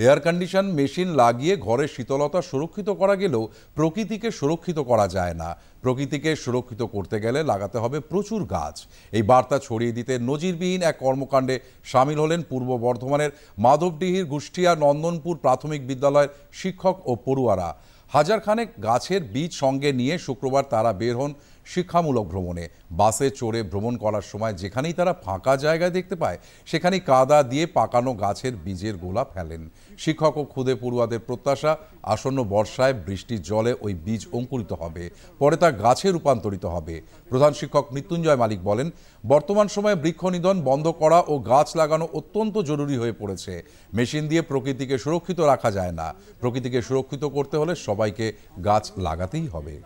Air condition machine লাগিয়ে ঘরের শীতলতা সুরক্ষিত করা গেলেও প্রকৃতিকে সুরক্ষিত করা যায় না। প্রকৃতিকে সুরক্ষিত করতে গেলে লাগাতে হবে প্রচুর গাছ। এই বার্তা ছড়িয়ে দিতে নজিরবিহীন এক কর্মকাণ্ডে সামিল হলেন পূর্ব বর্ধমানের মাধবডিহির গুষ্টিয়া নন্দনপুর প্রাথমিক বিদ্যালয়ের শিক্ষক ও পড়ুয়ারা। হাজারখানেক গাছের বীজ সঙ্গে নিয়ে শুক্রবার তারা বের হন শিক্ষামূলক ভ্রমণে। বাসে চড়ে ভ্রমণ করার সময় যেখানেই তারা ফাঁকা জায়গায় দেখতে পায় সেখানেই কাদা দিয়ে পাকানো গাছের বীজের গোলা ফেলেন। শিক্ষক ও ক্ষুদে পড়ুয়াদের প্রত্যাশা, আসন্ন বর্ষায় বৃষ্টির জলে ওই বীজ অঙ্কুরিত হবে, পরে তা গাছে রূপান্তরিত হবে। প্রধান শিক্ষক মৃত্যুঞ্জয় মালিক বলেন, বর্তমান সময়ে বৃক্ষ নিধন বন্ধ করা ও গাছ লাগানো অত্যন্ত জরুরি হয়ে পড়েছে। মেশিন দিয়ে প্রকৃতিকে সুরক্ষিত রাখা যায় না। প্রকৃতিকে সুরক্ষিত করতে হলে সবাইকে গাছ লাগাতেই হবে।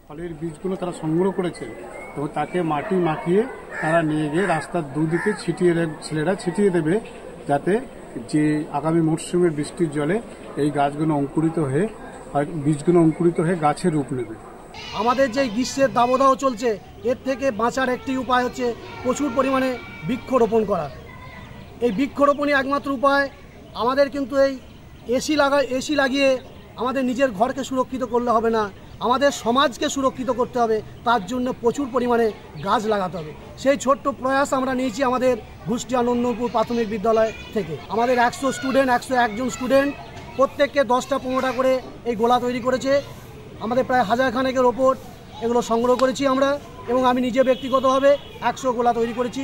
ফলের বীজগুলো তারা সংগ্রহ করেছে এবং তাকে মাটি মাখিয়ে তারা নিয়ে গিয়ে রাস্তার দুদিকে ছেলেরা ছিটিয়ে দেবে, যাতে যে আগামী মরশুমের বৃষ্টির জলে এই গাছগুলো বীজগুলো অঙ্কুরিত হয়ে গাছের রূপ নেবে। আমাদের যে গ্রীষ্মের দাবদাহ চলছে, এর থেকে বাঁচার একটি উপায় হচ্ছে প্রচুর পরিমাণে বৃক্ষরোপণ করা। এই বৃক্ষরোপণই একমাত্র উপায়। আমাদের কিন্তু এই এসি লাগিয়ে আমাদের নিজের ঘরকে সুরক্ষিত করলে হবে না, আমাদের সমাজকে সুরক্ষিত করতে হবে। তার জন্য প্রচুর পরিমাণে গাছ লাগাতে হবে। সেই ছোট্ট প্রয়াস আমরা নিয়েছি আমাদের গুষ্টিয়া নন্দনপুর প্রাথমিক বিদ্যালয় থেকে। আমাদের 101 জন স্টুডেন্ট প্রত্যেককে 10টা-15টা করে এই গোলা তৈরি করেছে। আমাদের প্রায় 1000 খানেকের ওপর এগুলো সংগ্রহ করেছি আমরা, এবং আমি নিজে ব্যক্তিগতভাবে 100 গোলা তৈরি করেছি।